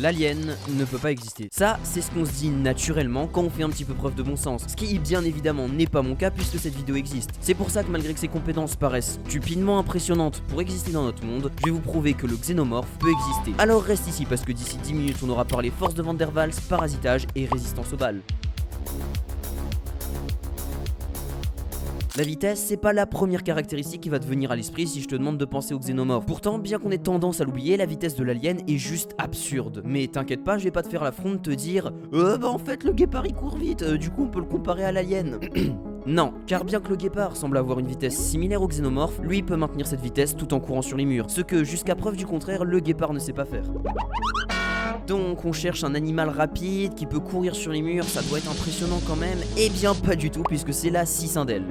l'alien ne peut pas exister. Ça, c'est ce qu'on se dit naturellement quand on fait un petit peu preuve de bon sens, ce qui bien évidemment n'est pas mon cas puisque cette vidéo existe. C'est pour ça que malgré que ses compétences paraissent stupidement impressionnantes pour exister dans notre monde, je vais vous prouver que le xénomorphe peut exister. Alors reste ici parce que d'ici 10 minutes on aura parlé force de Van der Waals, parasitage et résistance aux balles. La vitesse, c'est pas la première caractéristique qui va te venir à l'esprit si je te demande de penser au xénomorphe. Pourtant, bien qu'on ait tendance à l'oublier, la vitesse de l'alien est juste absurde. Mais t'inquiète pas, je vais pas te faire l'affront de te dire en fait le guépard il court vite, du coup on peut le comparer à l'alien. Non, car bien que le guépard semble avoir une vitesse similaire au xénomorphe, lui peut maintenir cette vitesse tout en courant sur les murs, ce que jusqu'à preuve du contraire, le guépard ne sait pas faire. Donc on cherche un animal rapide qui peut courir sur les murs, ça doit être impressionnant quand même. Eh bien pas du tout puisque c'est la cicindèle.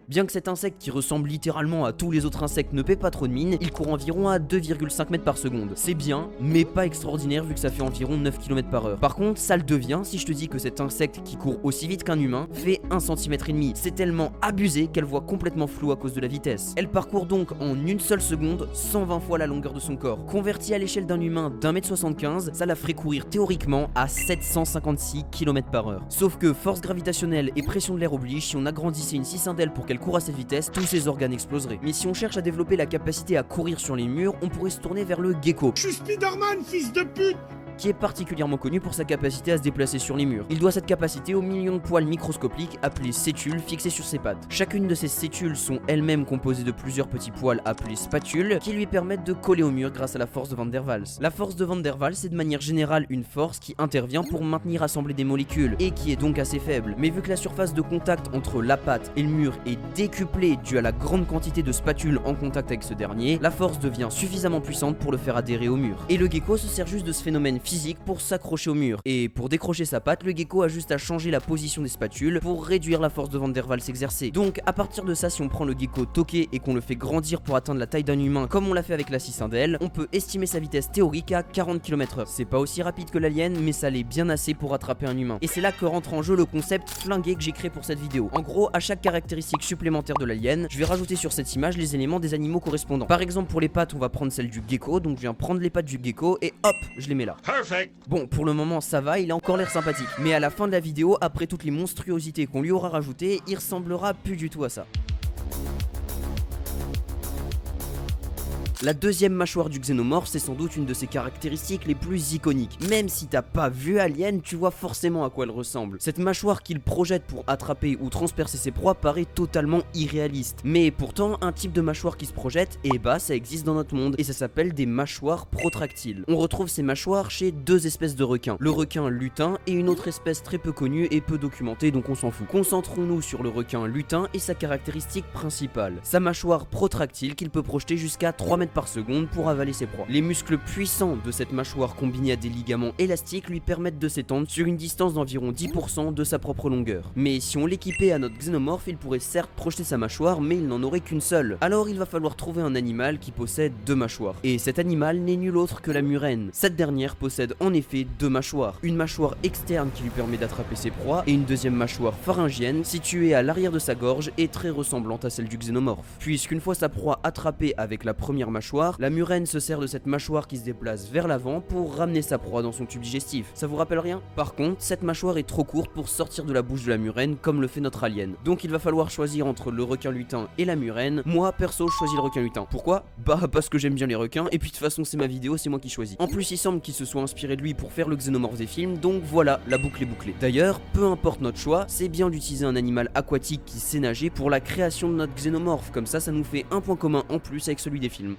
Bien que cet insecte qui ressemble littéralement à tous les autres insectes ne paie pas trop de mine, il court environ à 2,5 mètres par seconde. C'est bien, mais pas extraordinaire vu que ça fait environ 9 km/h. Par contre, ça le devient si je te dis que cet insecte qui court aussi vite qu'un humain fait 1,5 cm. C'est tellement abusé qu'elle voit complètement flou à cause de la vitesse. Elle parcourt donc en une seule seconde 120 fois la longueur de son corps. Converti à l'échelle d'un humain d'1,75 m, ça la ferait courir théoriquement à 756 km/h. Sauf que force gravitationnelle et pression de l'air oblige, si on agrandissait une cicindèle pour qu'elle court à cette vitesse, tous ses organes exploseraient. Mais si on cherche à développer la capacité à courir sur les murs, on pourrait se tourner vers le gecko. Je suis Spider-Man, fils de pute! Qui est particulièrement connu pour sa capacité à se déplacer sur les murs. Il doit cette capacité aux millions de poils microscopiques appelés sétules fixés sur ses pattes. Chacune de ces sétules sont elles-mêmes composées de plusieurs petits poils appelés spatules qui lui permettent de coller au mur grâce à la force de Van der Waals. La force de Van der Waals est de manière générale une force qui intervient pour maintenir assemblées des molécules et qui est donc assez faible. Mais vu que la surface de contact entre la patte et le mur est décuplée due à la grande quantité de spatules en contact avec ce dernier, la force devient suffisamment puissante pour le faire adhérer au mur. Et le gecko se sert juste de ce phénomène physique pour s'accrocher au mur. Et pour décrocher sa patte, le gecko a juste à changer la position des spatules pour réduire la force de Van der Waals exercée. Donc à partir de ça, si on prend le gecko toqué et qu'on le fait grandir pour atteindre la taille d'un humain comme on l'a fait avec la cicindèle, on peut estimer sa vitesse théorique à 40 km/h. C'est pas aussi rapide que l'alien, mais ça l'est bien assez pour attraper un humain. Et c'est là que rentre en jeu le concept flingué que j'ai créé pour cette vidéo. En gros, à chaque caractéristique supplémentaire de l'alien, je vais rajouter sur cette image les éléments des animaux correspondants. Par exemple, pour les pattes, on va prendre celle du gecko, donc je viens prendre les pattes du gecko et hop, je les mets là. Perfect! Bon, pour le moment ça va, il a encore l'air sympathique. Mais à la fin de la vidéo, après toutes les monstruosités qu'on lui aura rajoutées, il ressemblera plus du tout à ça. La deuxième mâchoire du xénomorphe, c'est sans doute une de ses caractéristiques les plus iconiques. Même si t'as pas vu Alien, tu vois forcément à quoi elle ressemble. Cette mâchoire qu'il projette pour attraper ou transpercer ses proies paraît totalement irréaliste. Mais pourtant, un type de mâchoire qui se projette, et bah ça existe dans notre monde, et ça s'appelle des mâchoires protractiles. On retrouve ces mâchoires chez deux espèces de requins, le requin lutin et une autre espèce très peu connue et peu documentée, donc on s'en fout. Concentrons-nous sur le requin lutin et sa caractéristique principale, sa mâchoire protractile qu'il peut projeter jusqu'à 3 mètres par seconde pour avaler ses proies. Les muscles puissants de cette mâchoire combinés à des ligaments élastiques lui permettent de s'étendre sur une distance d'environ 10% de sa propre longueur. Mais si on l'équipait à notre xénomorphe, il pourrait certes projeter sa mâchoire, mais il n'en aurait qu'une seule. Alors il va falloir trouver un animal qui possède deux mâchoires. Et cet animal n'est nul autre que la murène. Cette dernière possède en effet deux mâchoires. Une mâchoire externe qui lui permet d'attraper ses proies et une deuxième mâchoire pharyngienne située à l'arrière de sa gorge et très ressemblante à celle du xénomorphe. Puisqu'une fois sa proie attrapée avec la première mâchoire, la murène se sert de cette mâchoire qui se déplace vers l'avant pour ramener sa proie dans son tube digestif. Ça vous rappelle rien? Par contre, cette mâchoire est trop courte pour sortir de la bouche de la murène comme le fait notre alien. Donc il va falloir choisir entre le requin lutin et la murène. Moi perso, je choisis le requin lutin. Pourquoi? Bah parce que j'aime bien les requins et puis de toute façon c'est ma vidéo, c'est moi qui choisis. En plus il semble qu'il se soit inspiré de lui pour faire le xénomorphe des films, donc voilà, la boucle est bouclée. D'ailleurs, peu importe notre choix, c'est bien d'utiliser un animal aquatique qui sait nager pour la création de notre xénomorphe, comme ça nous fait un point commun en plus avec celui des films.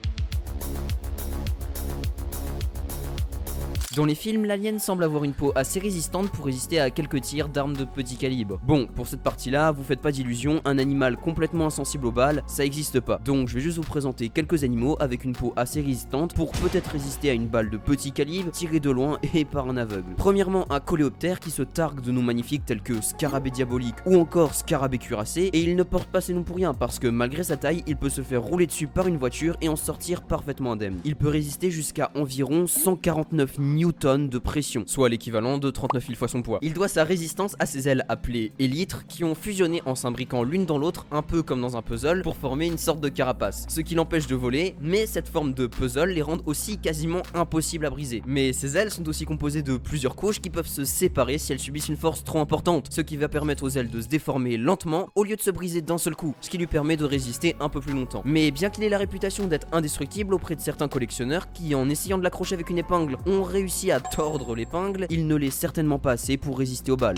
Dans les films, l'alien semble avoir une peau assez résistante pour résister à quelques tirs d'armes de petit calibre. Bon, pour cette partie-là, vous faites pas d'illusions, un animal complètement insensible aux balles, ça existe pas. Donc je vais juste vous présenter quelques animaux avec une peau assez résistante pour peut-être résister à une balle de petit calibre tirée de loin et par un aveugle. Premièrement, un coléoptère qui se targue de noms magnifiques tels que Scarabée diabolique ou encore Scarabée cuirassé, et il ne porte pas ses noms pour rien parce que malgré sa taille, il peut se faire rouler dessus par une voiture et en sortir parfaitement indemne. Il peut résister jusqu'à environ 149 Nm newtons de pression, soit l'équivalent de 39 000 fois son poids. Il doit sa résistance à ses ailes appelées élytres qui ont fusionné en s'imbriquant l'une dans l'autre un peu comme dans un puzzle pour former une sorte de carapace, ce qui l'empêche de voler, mais cette forme de puzzle les rend aussi quasiment impossible à briser. Mais ces ailes sont aussi composées de plusieurs couches qui peuvent se séparer si elles subissent une force trop importante, ce qui va permettre aux ailes de se déformer lentement au lieu de se briser d'un seul coup, ce qui lui permet de résister un peu plus longtemps. Mais bien qu'il ait la réputation d'être indestructible auprès de certains collectionneurs qui, en essayant de l'accrocher avec une épingle, ont réussi à tordre l'épingle, il ne l'est certainement pas assez pour résister aux balles.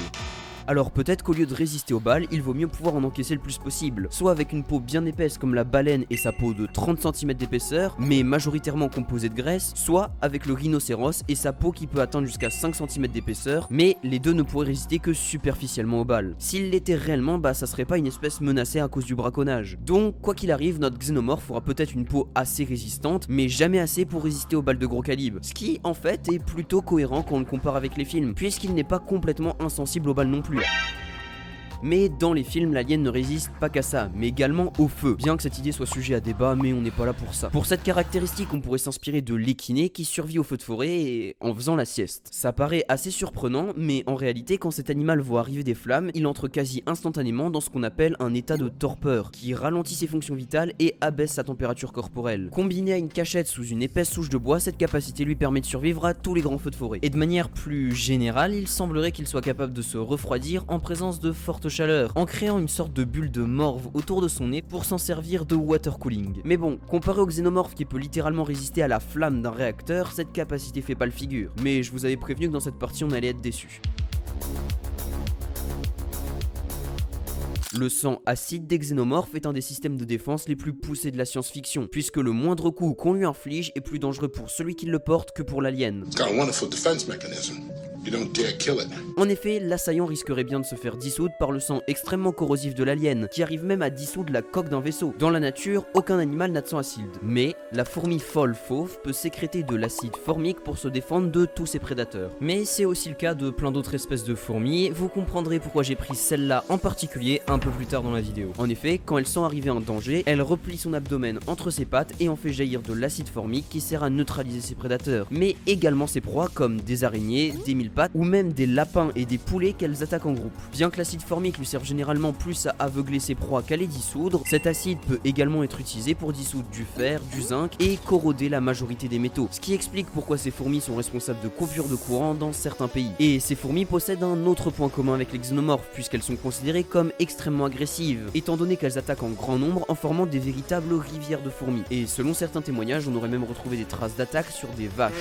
Alors peut-être qu'au lieu de résister aux balles, il vaut mieux pouvoir en encaisser le plus possible, soit avec une peau bien épaisse comme la baleine et sa peau de 30 cm d'épaisseur, mais majoritairement composée de graisse, soit avec le rhinocéros et sa peau qui peut atteindre jusqu'à 5 cm d'épaisseur, mais les deux ne pourraient résister que superficiellement aux balles. S'il l'était réellement, bah ça serait pas une espèce menacée à cause du braconnage. Donc quoi qu'il arrive, notre xénomorphe aura peut-être une peau assez résistante, mais jamais assez pour résister aux balles de gros calibre, ce qui en fait est plutôt cohérent quand on le compare avec les films, puisqu'il n'est pas complètement insensible aux balles non plus. Mais dans les films, l'alien ne résiste pas qu'à ça, mais également au feu, bien que cette idée soit sujet à débat, mais on n'est pas là pour ça. Pour cette caractéristique, on pourrait s'inspirer de l'équiné qui survit au feu de forêt et en faisant la sieste. Ça paraît assez surprenant, mais en réalité, quand cet animal voit arriver des flammes, il entre quasi instantanément dans ce qu'on appelle un état de torpeur, qui ralentit ses fonctions vitales et abaisse sa température corporelle. Combiné à une cachette sous une épaisse souche de bois, cette capacité lui permet de survivre à tous les grands feux de forêt. Et de manière plus générale, il semblerait qu'il soit capable de se refroidir en présence de fortes chaleur, en créant une sorte de bulle de morve autour de son nez pour s'en servir de water cooling. Mais bon, comparé au xénomorphe qui peut littéralement résister à la flamme d'un réacteur, cette capacité fait pas le figure. Mais je vous avais prévenu que dans cette partie on allait être déçus. Le sang acide des xénomorphes est un des systèmes de défense les plus poussés de la science-fiction, puisque le moindre coup qu'on lui inflige est plus dangereux pour celui qui le porte que pour l'alien. En effet, l'assaillant risquerait bien de se faire dissoudre par le sang extrêmement corrosif de l'alien, qui arrive même à dissoudre la coque d'un vaisseau. Dans la nature, aucun animal n'a de sang acide, mais la fourmi folle fauve peut sécréter de l'acide formique pour se défendre de tous ses prédateurs. Mais c'est aussi le cas de plein d'autres espèces de fourmis, vous comprendrez pourquoi j'ai pris celle-là en particulier un peu plus tard dans la vidéo. En effet, quand elle sent arriver un danger, elle replie son abdomen entre ses pattes et en fait jaillir de l'acide formique qui sert à neutraliser ses prédateurs, mais également ses proies comme des araignées, des mille-pattes ou même des lapins et des poulets qu'elles attaquent en groupe. Bien que l'acide formique lui serve généralement plus à aveugler ses proies qu'à les dissoudre, cet acide peut également être utilisé pour dissoudre du fer, du zinc et corroder la majorité des métaux, ce qui explique pourquoi ces fourmis sont responsables de coupures de courant dans certains pays. Et ces fourmis possèdent un autre point commun avec les xénomorphes, puisqu'elles sont considérées comme extrêmement agressives, étant donné qu'elles attaquent en grand nombre en formant des véritables rivières de fourmis. Et selon certains témoignages, on aurait même retrouvé des traces d'attaque sur des vaches.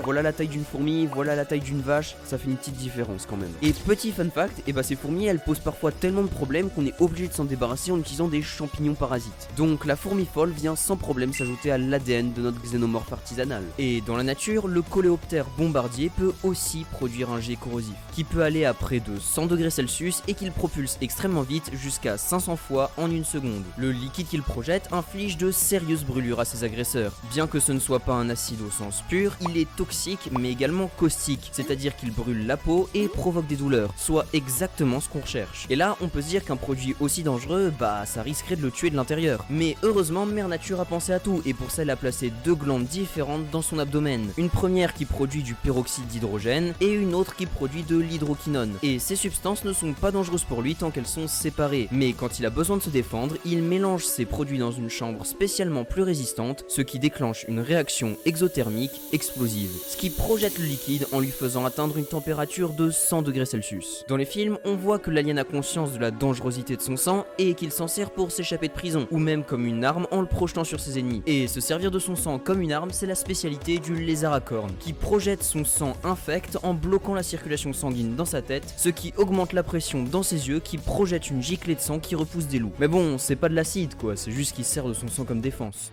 Voilà la taille d'une fourmi, voilà la taille d'une vache, ça fait une petite différence quand même. Et petit fun fact, ces fourmis elles posent parfois tellement de problèmes qu'on est obligé de s'en débarrasser en utilisant des champignons parasites. Donc la fourmi folle vient sans problème s'ajouter à l'ADN de notre xénomorphe artisanal. Et dans la nature, le coléoptère bombardier peut aussi produire un jet corrosif, qui peut aller à près de 100 degrés Celsius et qu'il propulse extrêmement vite jusqu'à 500 fois en une seconde. Le liquide qu'il projette inflige de sérieuses brûlures à ses agresseurs. Bien que ce ne soit pas un acide au sens pur, il est toxique mais également caustique, c'est-à-dire qu'il brûle la peau et provoque des douleurs, soit exactement ce qu'on recherche. Et là, on peut se dire qu'un produit aussi dangereux, ça risquerait de le tuer de l'intérieur. Mais heureusement, Mère Nature a pensé à tout, et pour ça elle a placé deux glandes différentes dans son abdomen. Une première qui produit du peroxyde d'hydrogène, et une autre qui produit de l'hydroquinone. Et ces substances ne sont pas dangereuses pour lui tant qu'elles sont séparées, mais quand il a besoin de se défendre, il mélange ces produits dans une chambre spécialement plus résistante, ce qui déclenche une réaction exothermique explosive, ce qui projette le liquide en lui faisant atteindre une température de 100 degrés Celsius. Dans les films, on voit que l'alien a conscience de la dangerosité de son sang et qu'il s'en sert pour s'échapper de prison, ou même comme une arme en le projetant sur ses ennemis. Et se servir de son sang comme une arme, c'est la spécialité du lézard à cornes, qui projette son sang infect en bloquant la circulation sanguine dans sa tête, ce qui augmente la pression dans ses yeux qui projette une giclée de sang qui repousse des loups. Mais bon, c'est pas de l'acide quoi, c'est juste qu'il sert de son sang comme défense.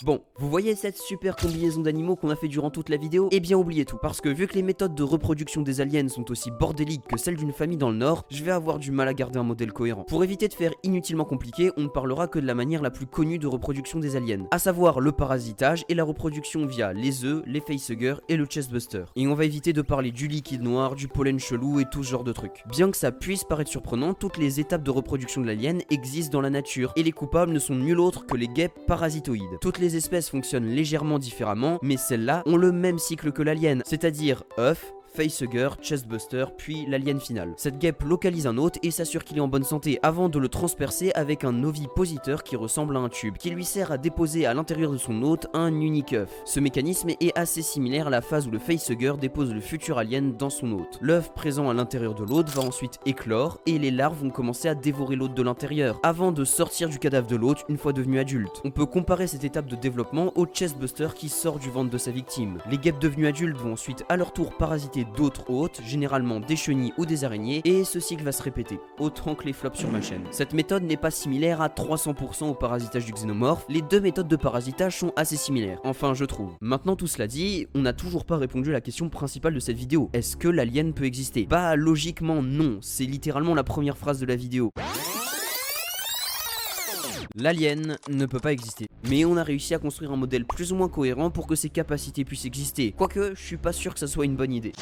Bon, vous voyez cette super combinaison d'animaux qu'on a fait durant toute la vidéo? Eh bien oubliez tout, parce que vu que les méthodes de reproduction des aliens sont aussi bordéliques que celles d'une famille dans le Nord, je vais avoir du mal à garder un modèle cohérent. Pour éviter de faire inutilement compliqué, on ne parlera que de la manière la plus connue de reproduction des aliens, à savoir le parasitage et la reproduction via les œufs, les facehuggers et le chestbuster. Et on va éviter de parler du liquide noir, du pollen chelou et tout ce genre de trucs. Bien que ça puisse paraître surprenant, toutes les étapes de reproduction de l'alien existent dans la nature, et les coupables ne sont nul autre que les guêpes parasitoïdes. Toutes les les espèces fonctionnent légèrement différemment, mais celles-là ont le même cycle que l'alien, c'est-à-dire œuf, facehugger, chestbuster, puis l'alien final. Cette guêpe localise un hôte et s'assure qu'il est en bonne santé avant de le transpercer avec un ovipositeur qui ressemble à un tube, qui lui sert à déposer à l'intérieur de son hôte un unique œuf. Ce mécanisme est assez similaire à la phase où le facehugger dépose le futur alien dans son hôte. L'œuf présent à l'intérieur de l'hôte va ensuite éclore et les larves vont commencer à dévorer l'hôte de l'intérieur, avant de sortir du cadavre de l'hôte une fois devenu adulte. On peut comparer cette étape de développement au chestbuster qui sort du ventre de sa victime. Les guêpes devenues adultes vont ensuite à leur tour parasiter d'autres hôtes, généralement des chenilles ou des araignées, et ce cycle va se répéter, autant que les flops sur ma chaîne. Cette méthode n'est pas similaire à 300% au parasitage du xénomorphe, les deux méthodes de parasitage sont assez similaires, enfin je trouve. Maintenant tout cela dit, on n'a toujours pas répondu à la question principale de cette vidéo, est-ce que l'alien peut exister? Bah logiquement non, c'est littéralement la première phrase de la vidéo. L'alien ne peut pas exister, mais on a réussi à construire un modèle plus ou moins cohérent pour que ses capacités puissent exister, quoique je suis pas sûr que ça soit une bonne idée.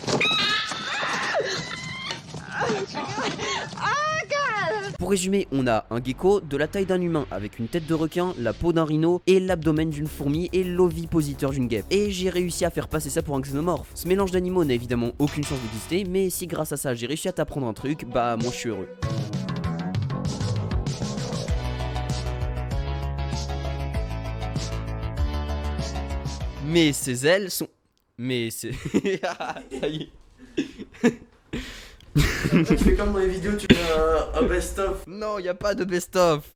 Pour résumer, on a un gecko de la taille d'un humain avec une tête de requin, la peau d'un rhino et l'abdomen d'une fourmi et l'ovipositeur d'une guêpe. Et j'ai réussi à faire passer ça pour un xénomorphe. Ce mélange d'animaux n'a évidemment aucune chance d'exister, mais si grâce à ça j'ai réussi à t'apprendre un truc, bah moi je suis heureux. Mais ses ailes sont... Mais c'est... Ça y est. Tu fais comme dans les vidéos, tu mets un best-of. Non, y a pas de best-of.